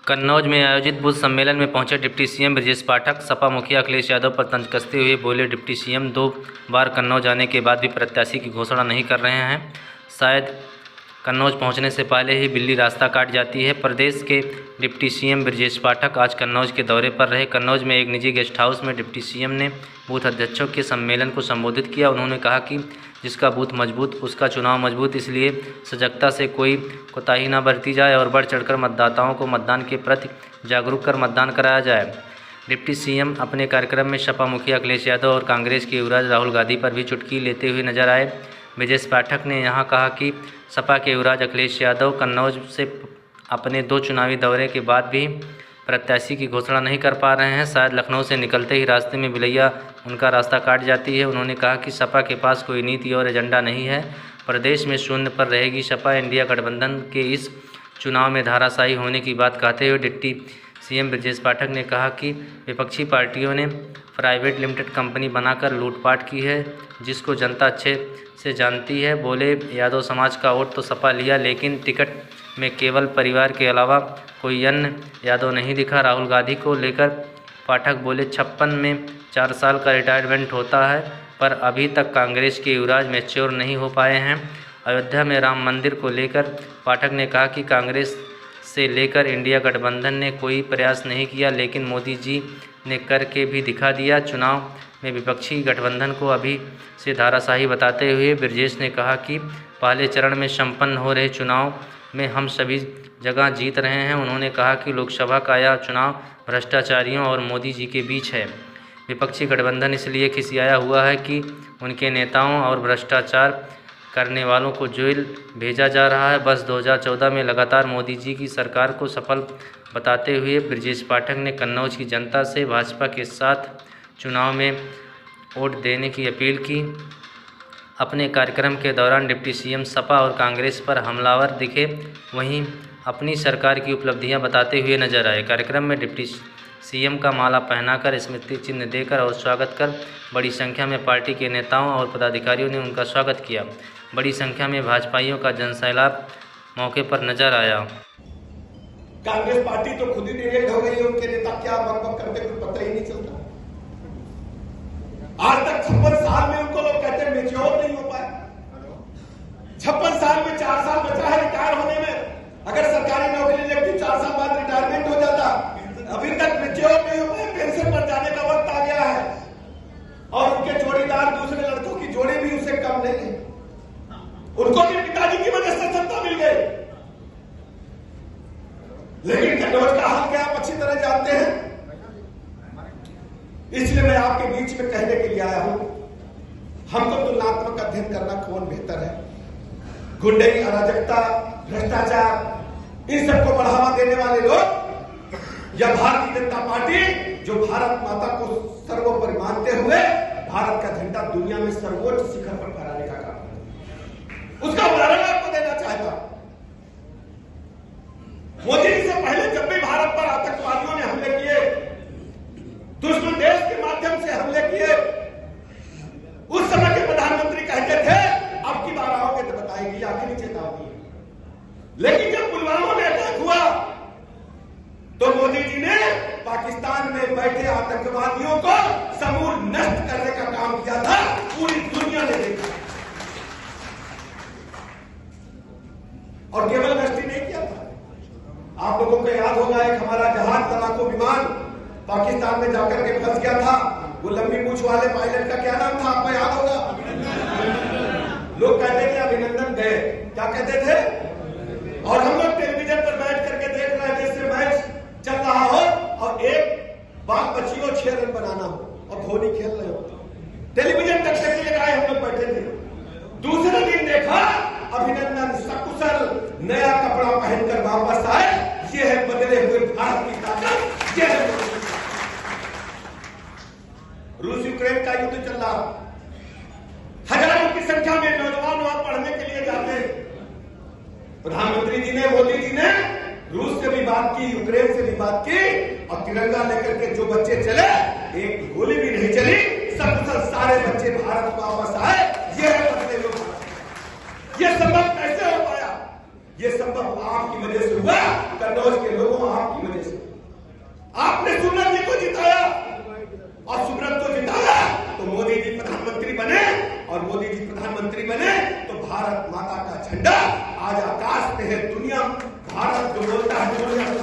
कन्नौज में आयोजित बुद्ध सम्मेलन में पहुंचे डिप्टी सीएम ब्रजेश पाठक। सपा मुखिया अखिलेश यादव पर तंज कसते हुए बोले, डिप्टी सीएम 2 बार कन्नौज आने के बाद भी प्रत्याशी की घोषणा नहीं कर रहे हैं। शायद कन्नौज पहुंचने से पहले ही बिल्ली रास्ता काट जाती है। प्रदेश के डिप्टी सीएम ब्रजेश पाठक आज कन्नौज के दौरे पर रहे। कन्नौज में एक निजी गेस्ट हाउस में डिप्टी सीएम ने बूथ अध्यक्षों के सम्मेलन को संबोधित किया। उन्होंने कहा कि जिसका बूथ मजबूत उसका चुनाव मजबूत, इसलिए सजगता से कोई कोताही न बरती जाए और बढ़ चढ़कर मतदाताओं को मतदान के प्रति जागरूक कर मतदान कराया जाए। डिप्टी सीएम अपने कार्यक्रम में सपा मुखिया अखिलेश यादव और कांग्रेस के युवराज राहुल गांधी पर भी चुटकी लेते हुए नजर आए। ब्रजेश पाठक ने यहाँ कहा कि सपा के युवराज अखिलेश यादव कन्नौज से अपने 2 चुनावी दौरे के बाद भी प्रत्याशी की घोषणा नहीं कर पा रहे हैं। शायद लखनऊ से निकलते ही रास्ते में बिलैया उनका रास्ता काट जाती है। उन्होंने कहा कि सपा के पास कोई नीति और एजेंडा नहीं है। प्रदेश में शून्य पर रहेगी सपा। इंडिया गठबंधन के इस चुनाव में धाराशाही होने की बात कहते हुए डिप्टी सीएम ब्रजेश पाठक ने कहा कि विपक्षी पार्टियों ने प्राइवेट लिमिटेड कंपनी बनाकर लूटपाट की है, जिसको जनता अच्छे से जानती है। बोले, यादव समाज का वोट तो सपा लिया, लेकिन टिकट में केवल परिवार के अलावा कोई अन्य यादव नहीं दिखा। राहुल गांधी को लेकर पाठक बोले, 56 में 4 साल का रिटायरमेंट होता है, पर अभी तक कांग्रेस के युवराज मैच्योर नहीं हो पाए हैं। अयोध्या में राम मंदिर को लेकर पाठक ने कहा कि कांग्रेस से लेकर इंडिया गठबंधन ने कोई प्रयास नहीं किया, लेकिन मोदी जी ने करके भी दिखा दिया। चुनाव में विपक्षी गठबंधन को अभी से धाराशाही बताते हुए ब्रजेश ने कहा कि पहले चरण में संपन्न हो रहे चुनाव में हम सभी जगह जीत रहे हैं। उन्होंने कहा कि लोकसभा का यह चुनाव भ्रष्टाचारियों और मोदी जी के बीच है। विपक्षी गठबंधन इसलिए खिसियाया हुआ है कि उनके नेताओं और भ्रष्टाचार करने वालों को जेल भेजा जा रहा है। बस 2014 में लगातार मोदी जी की सरकार को सफल बताते हुए ब्रजेश पाठक ने कन्नौज की जनता से भाजपा के साथ चुनाव में वोट देने की अपील की। अपने कार्यक्रम के दौरान डिप्टी सीएम सपा और कांग्रेस पर हमलावर दिखे, वहीं अपनी सरकार की उपलब्धियां बताते हुए नजर आए। कार्यक्रम में डिप्टी सीएम का माला पहनाकर, स्मृति चिन्ह देकर और स्वागत कर बड़ी संख्या में पार्टी के नेताओं और पदाधिकारियों ने उनका स्वागत किया। बड़ी संख्या में भाजपाइयों का जनसैलाब मौके पर नजर आया। कांग्रेस पार्टी तो खुद ही डिरेक्ट हो गई है, उनके नेता क्या बक करते कुछ पता ही नहीं चलता। आज तक 56 साल में उनको लोग कहते हैं मैच्योर नहीं हो पाए। 56 साल में 4 साल बचा है रिटायर होने में। अगर सरकारी नौकरी लेती 4 साल बाद रिटायरमेंट हो जाता, अभी तक मैच्योर नहीं हो पाए। पेंशन पर जाने का वक्त आ गया है और उनके जोड़ीदार दूसरे लड़कों की जोड़ी भी उससे कम नहीं है। उनको भी पिताजी की वजह से सत्ता मिल गई, लेकिन कन्नौज का हाल क्या आप अच्छी तरह जानते हैं। इसलिए मैं आपके बीच में कहने के लिए आया हूं, हमको तुलनात्मक अध्ययन करना कौन बेहतर है। गुंडगी, अराजकता, भ्रष्टाचार, इन सबको बढ़ावा देने वाले लोग या भारतीय जनता पार्टी जो भारत माता को सर्वोपरि मानते हुए भारत का झंडा दुनिया में सर्वोच्च शिखर पर फहराने का काम है, उसका उदाहरण आपको देना चाहता। मोदी जी से पहले जब भी भारत पर आतंकवादियों ने हमले किए, दुश्मन देश के माध्यम से हमले किए, उस समय के प्रधानमंत्री कहते थे अब की बार आओगे तो बताएगी, आखिरी चेतावनी है। लेकिन जब पुलवामा में अटैक हुआ तो मोदी जी ने पाकिस्तान में बैठे आतंकवादियों को समूल नष्ट करने का काम किया था। पूरी दुनिया ने देखा और केवल नष्ट ही नहीं किया था। आप लोगों को याद होगा, एक हमारा जहाज लड़ाकू विमान पाकिस्तान में जाकर के फंस गया था। वो लंबी मूछ वाले पायलट का क्या नाम था, आपको याद होगा? लोग कहते थे अभिनंदन गए, क्या कहते थे? और हम लोग टेलीविजन पर बैठ करके देख रहे थे, जैसे मैच चल रहा हो और एक बात बची हो, 6 रन बनाना हो और धोनी खेल रहे हो, टेलीविजन तक के लिए आए हम लोग बैठे थे। दूसरे दिन देखा अभिनंदन सकुशल नया कपड़ा पहनकर वापस आए। ये है बदले हुए भारत की ताकत, ये है। रूस यूक्रेन का युद्ध चल रहा, हजारों की संख्या में नौजवान वहां पढ़ने के लिए जाते हैं। प्रधानमंत्री जी ने, मोदी जी ने रूस से भी बात की, यूक्रेन से भी बात की और तिरंगा लेकर के जो बच्चे चले, एक गोली भी नहीं चली, सकुशल सारे बच्चे भारत वापस आए। ये है बदले हुए भारत। ये संभव कैसे हो पाया? ये संभव सब आपकी वजह से हुआ, कन्नौज के लोगों आपकी वजह से। आपने सुब्रत जी को जिताया और सुब्रत को जिताया तो मोदी जी प्रधानमंत्री बने, और मोदी जी प्रधानमंत्री बने तो भारत माता का झंडा आज आकाश में है। दुनिया भारत जो बोलता है दुनिया को।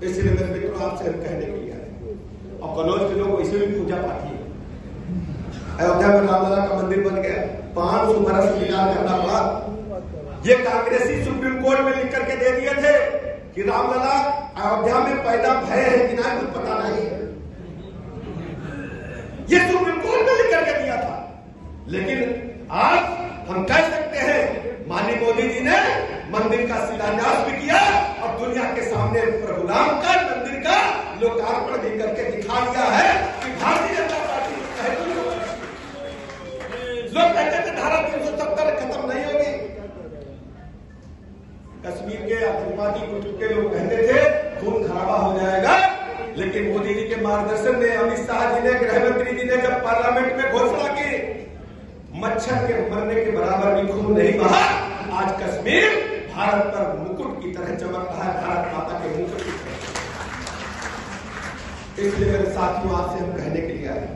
इसलिए मेरे मित्रों आपसे हम कहने के लिए आए, और कन्नौज के लोग इसे भी पूजा पाठी है। अयोध्या में रामलला का मंदिर बन गया, 500 बरस इंतजार करना पड़ा। ये कांग्रेसी सुप्रीम कोर्ट में लिख करके दे दिए थे कि रामलला अयोध्या में पैदा भय है कि ना कुछ पता नहीं है। ये सुप्रीम कोर्ट में लिख करके दिया था। लेकिन आज हम कह सकते हैं माननीय मोदी जी ने मंदिर का शिलान्यास भी किया और दुनिया के सामने प्रभु राम का मंदिर का लोकार्पण भी करके दिखा दिया है कि भारतीय जनता पार्टी लोग कहते थे धारा 370 खत्म नहीं होगी। कश्मीर के आतंकवादी गुट के लोग कहते थे खून खराबा हो जाएगा, लेकिन मोदी जी के मार्गदर्शन में अमित शाह जी ने, गृह मंत्री जी ने जब पार्लियामेंट में घोषणा की, मच्छर के मरने के बराबर भी खून नहीं बहा। आज कश्मीर भारत पर मुकुट की तरह चमक रहा है, भारत माता के मुकुट की तरह। इसलिए मेरे साथियों आपसे हम कहने के लिए आए,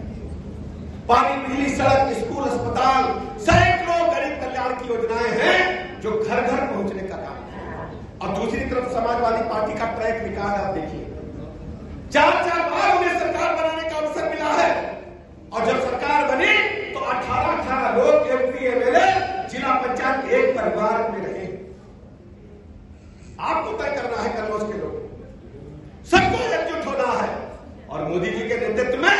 पानी, बिजली, सड़क, स्कूल, अस्पताल, सैकड़ों गरीब कल्याण की योजनाएं हैं जो घर घर पहुंचने का काम है। और दूसरी तरफ समाजवादी पार्टी का ट्रैक रिकॉर्ड आप देखिए, 4 बार उन्हें सरकार बनाने का अवसर मिला है, और जब सरकार बनी तो 18 लोग एमपी एमएलए जिला पंचायत एक परिवार में रहे। आपको तय करना है कन्नौज के लोग, सबको एकजुट होना है, और मोदी जी के नेतृत्व में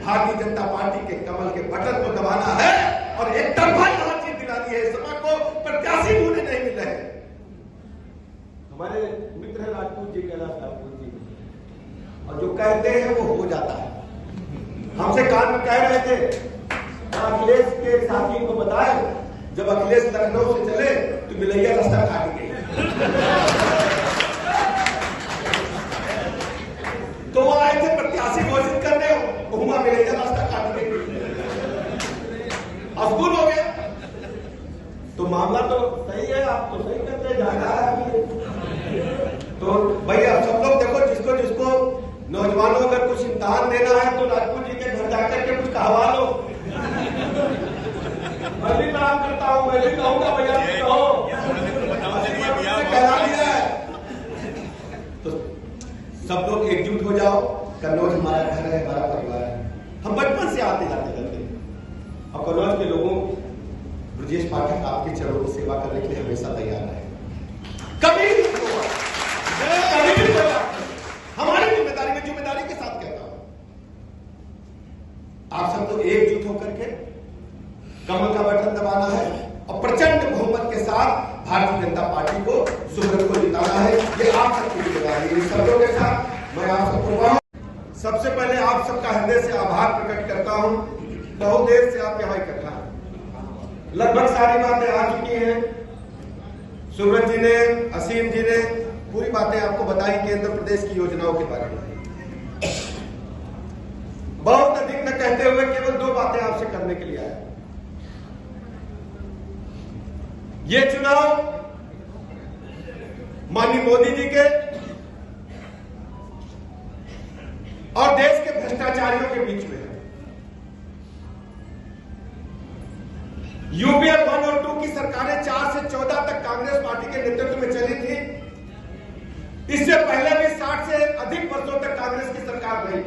भारतीय जनता पार्टी के कमल के बटन को दबाना है, और एक तरफा यहां जीत दिलानी है। सपा को प्रत्याशी ढूंढे नहीं मिल रहे। हमारे मित्र है राजपूत जी, कैलाश राजपूत जी, और जो कहते हैं वो हो जाता है। हमसे कान में कह रहे थे, अखिलेश के साथियों को बताए, जब अखिलेश लखनऊ से चले तो मिलैया रास्ता काट गई। तो वो आए थे प्रत्याशी घोषित करने, बहुमा मिलैया रास्ता काट गई, अफगुल हो गया। तो मामला तो सही है, आप तो सही करते जा रहा है। तो भैया सब लोग देखो, जिसको जिसको नौजवानों अगर कुछ इम्तिहान देना है तो राजपूत जी के घर जाकर के कुछ कहवा लो। मैं भी काम करता हूँ, मैं भी कहूँगा भैया कहो, कहला दिया है। तो सब लोग एकजुट हो जाओ, कन्नौज हमारा घर है, हमारा परिवार है। हम बचपन से आते जाते रहते हैं, और कन्नौज के लोगों ब्रजेश पाठक आपके चरणों की सेवा करने के लिए हमेशा तैयार है। कभी हमारी जिम्मेदारी में जिम्मेदारी के साथ कहता हूं, आप सबको एकजुट होकर के कमल का बटन दबाना है, और प्रचंड बहुमत के साथ भारतीय जनता पार्टी को, सुब्रत को जिताना है। ये आप सबकी जिम्मेदारी है। शब्दों के साथ मैं आप सबको सबसे पहले आप सबका हृदय से आभार प्रकट करता हूं। बहुत देर से आप यहां इकट्ठा हैं, लगभग सारी बातें आ चुकी हैं। सुब्रत जी ने, असीम जी ने पूरी बातें आपको बताई केंद्र प्रदेश की योजनाओं के बारे में। बहुत अधिक न कहते हुए केवल 2 बातें आपसे करने के लिए आया। ये चुनाव माननीय मोदी जी के और देश के भ्रष्टाचारियों के बीच में है। यूपीए 1 और 2 की सरकारें 4 से 14 तक कांग्रेस पार्टी के नेतृत्व में चली थी। इससे पहले भी 60 से अधिक वर्षों तक कांग्रेस की सरकार रही।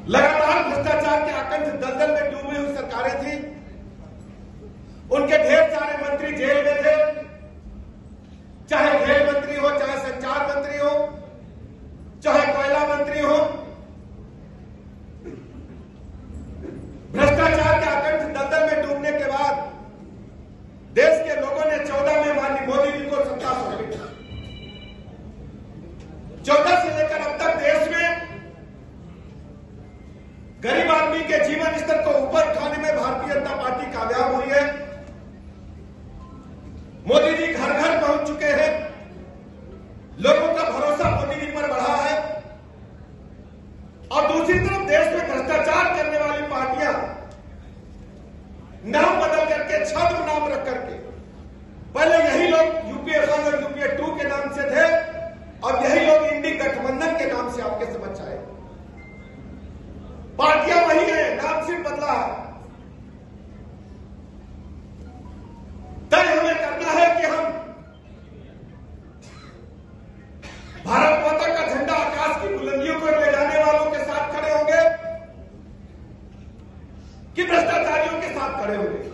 लगातार भ्रष्टाचार के आकंठ दलदल में डूबी हुई सरकारें थी। उनके ढेर सारे मंत्री जेल में थे, चाहे खेल मंत्री हो, चाहे संचार मंत्री हो, चाहे कोयला मंत्री हो। भ्रष्टाचार के आकंठ दलदल में डूबने के बाद देश के लोगों ने 14 में माननीय मोदी जी को सत्ता सौंपी। 14 से लेकर अब तक देश में गरीब आदमी के जीवन स्तर को ऊपर उठाने में भारतीय जनता पार्टी कामयाब हुई है। मोदी जी घर घर पहुंच चुके हैं, लोगों का भरोसा मोदी जी पर बढ़ा है। और दूसरी तरफ देश में भ्रष्टाचार करने वाली पार्टियां नाम बदल करके छद्म नाम रख करके, पहले यही लोग यूपीए 1 और यूपीए 2 के नाम से थे, अब यही लोग इंडी गठबंधन के नाम से आपके समझ आए। पार्टियां वही है, नाम सिर्फ बदला है। तय हमें करना है कि हम भारत माता का झंडा आकाश की बुलंदियों को ले जाने वालों के साथ खड़े होंगे कि भ्रष्टाचारियों के साथ खड़े होंगे।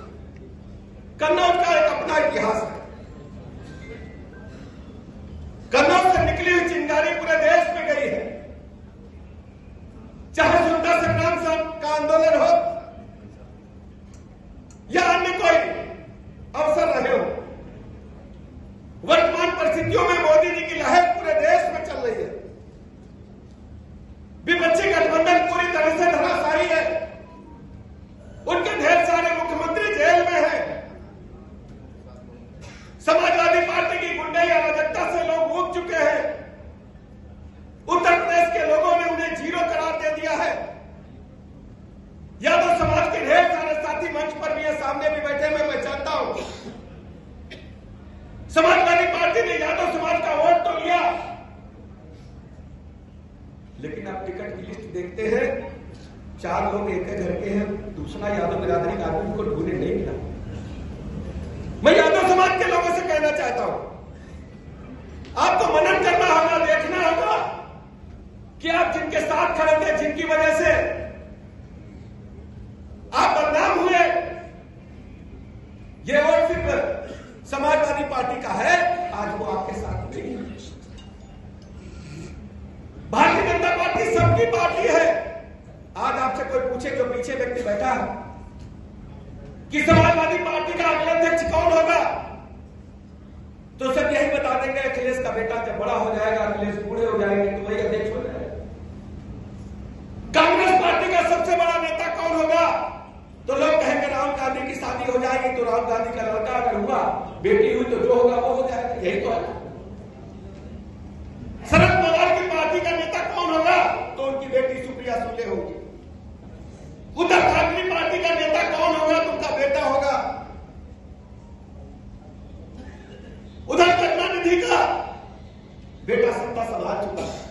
कन्नौज का एक अपना इतिहास है। कन्नौज से निकली हुई चिंगारी पूरे देश में गई है, चाहे स्वतंत्रता संग्राम का आंदोलन हो या अन्य कोई अवसर रहे हो। वर्तमान परिस्थितियों में मोदी जी की लहर पूरे देश में चल रही है। विपक्षी गठबंधन पूरी तरह से धराशायी है, उनके ढेर सारे मुख्यमंत्री जेल में हैं। समाजवादी पार्टी की गुंडाई अराजकता से लोग ऊब चुके हैं। उत्तर प्रदेश के लोगों ने उन्हें जीरो करार दे दिया है। यादव समाज के ढेर सारे साथी मंच पर भी है, सामने भी बैठे, मैं पहचानता हूं। समाजवादी पार्टी ने यादव समाज का वोट तो लिया, लेकिन आप टिकट की लिस्ट देखते हैं, 4 लोग एक घर के हैं, दूसरा यादव बिरादरी का आदमी को ढूंढने नहीं मिला। मैं यादव समाज के लोगों से कहना चाहता हूं, आपको मनन करना होगा, देखना होगा कि आप जिनके साथ खड़े थे, जिनकी वजह से आप बदनाम हुए, ये वोट सिर्फ समाजवादी पार्टी का है, आज वो आपके साथ नहीं है। भारतीय जनता पार्टी सबकी पार्टी है। आज आपसे कोई पूछे, जो पीछे व्यक्ति बैठा है, कि समाजवादी पार्टी का अगला अध्यक्ष कौन होगा, तो सब यही बता देंगे अखिलेश का बेटा जब बड़ा हो जाएगा, अखिलेश बूढ़े हो जाएंगे तो वही अध्यक्ष हो जाएगा। कांग्रेस पार्टी का सबसे बड़ा नेता कौन होगा, तो लोग कहेंगे राहुल गांधी की शादी हो जाएगी तो राहुल गांधी का लड़का अगर हुआ, बेटी हुई तो जो होगा वो हो जाएगा, यही तो है। शरद पवार की पार्टी का नेता कौन होगा, तो उनकी बेटी सुप्रिया सुले होगी। उद्धव ठाकरे पार्टी का नेता कौन होगा, तो उनका बेटा होगा। उधर करुणानिधि का बेटा सत्ता संभाल चुका है।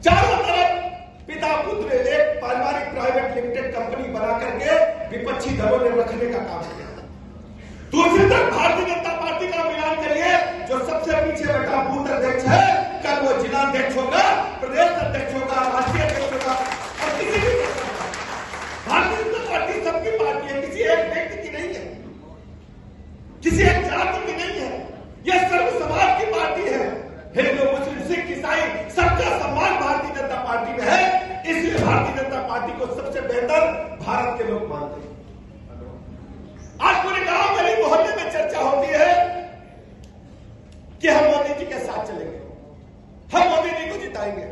चारों तरफ पिता पुत्र एक पारिवारिक प्राइवेट लिमिटेड कंपनी बना करके विपक्षी दलों ने रखने का काम किया। दूसरी तरफ भारतीय जनता पार्टी का बयान करिए, जो सबसे पीछे बैठा बूथ अध्यक्ष है, कल वो जिला अध्यक्ष होगा, प्रदेश अध्यक्ष होगा, राष्ट्रीय अध्यक्ष होगा, और किसी भी भारतीय जनता पार्टी सबकी पार्टी है, किसी एक व्यक्ति की नहीं है, किसी एक जाति की नहीं है। यह सर्व समाज की पार्टी है। हिंदू, मुस्लिम, सिख, ईसाई सबका सम्मान भारतीय जनता पार्टी में है। इसलिए भारतीय जनता पार्टी को सबसे बेहतर भारत के लोग मानते हैं। आज पूरे गांव गली मोहल्ले में चर्चा होती है कि हम मोदी जी के साथ चलेंगे, हम मोदी जी को जिताएंगे।